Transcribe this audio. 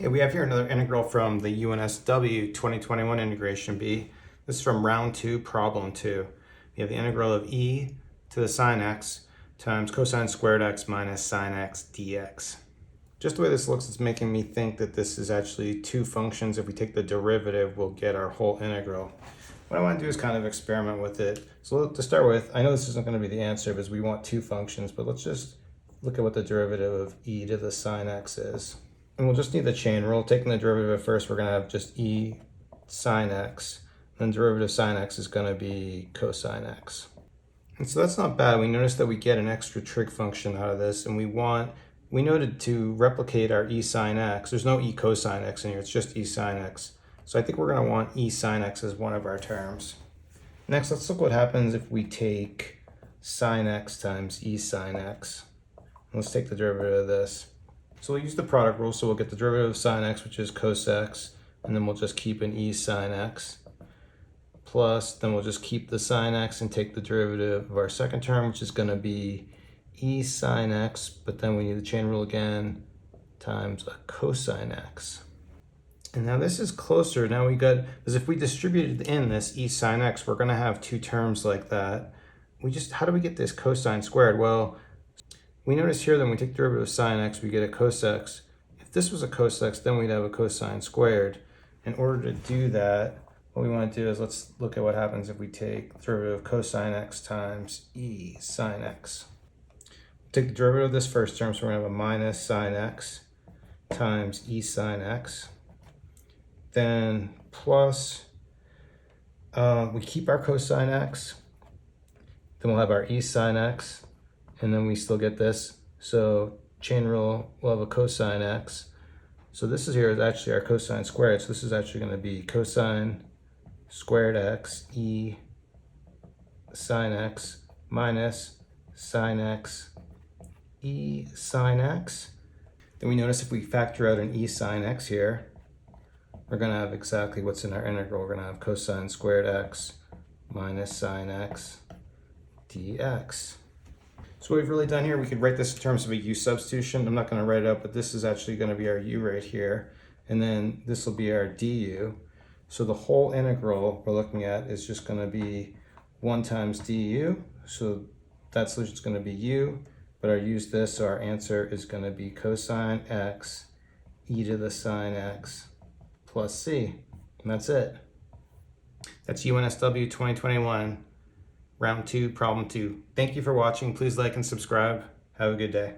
Okay, we have here another integral from the UNSW 2021 Integration Bee. This is from round 2, problem 2. We have the integral of e to the sine x times cosine squared x minus sine x dx. Just the way this looks, it's making me think that this is actually two functions. If we take the derivative, we'll get our whole integral. What I want to do is kind of experiment with it. So to start with, I know this isn't going to be the answer because we want two functions, but let's just look at what the derivative of e to the sine x is. And we'll just need the chain rule. Taking the derivative first, we're going to have just e sine x. Then derivative sine x is going to be cosine x. And so that's not bad. We notice that we get an extra trig function out of this, and we noted to replicate our e sine x. There's no e cosine x in here, it's just e sine x. So I think we're going to want e sine x as one of our terms. Next, let's look what happens if we take sine x times e sine x. Let's take the derivative of this. So we'll use the product rule, so we'll get the derivative of sine x, which is cos x, and then we'll just keep an e sine x, plus then we'll just keep the sine x and take the derivative of our second term, which is going to be e sine x, but then we need the chain rule again, times a cosine x. And now this is closer. Now we got, because if we distributed in this e sine x, we're going to have two terms like that. How do we get this cosine squared? Well, we notice here that when we take the derivative of sine x, we get a cos x. If this was a cos x, then we'd have a cosine squared. In order to do that, what we want to do is let's look at what happens if we take the derivative of cosine x times e sine x. Take the derivative of this first term, so we're going to have a minus sine x times e sine x. Then plus, we keep our cosine x. Then we'll have our e sine x. And then we still get this. So chain rule, we'll have a cosine x. So this is actually our cosine squared. So this is actually going to be cosine squared x e sine x minus sine x e sine x. Then we notice if we factor out an e sine x here, we're going to have exactly what's in our integral. We're going to have cosine squared x minus sine x dx. So what we've really done here, we could write this in terms of a u substitution. I'm not going to write it out, but this is actually going to be our u right here. And then this will be our du. So the whole integral we're looking at is just going to be 1 times du. So that solution is going to be u, but I use this, so our answer is going to be cosine x e to the sine x plus c. And that's it. That's UNSW 2021. Round 2, problem 2. Thank you for watching. Please like and subscribe. Have a good day.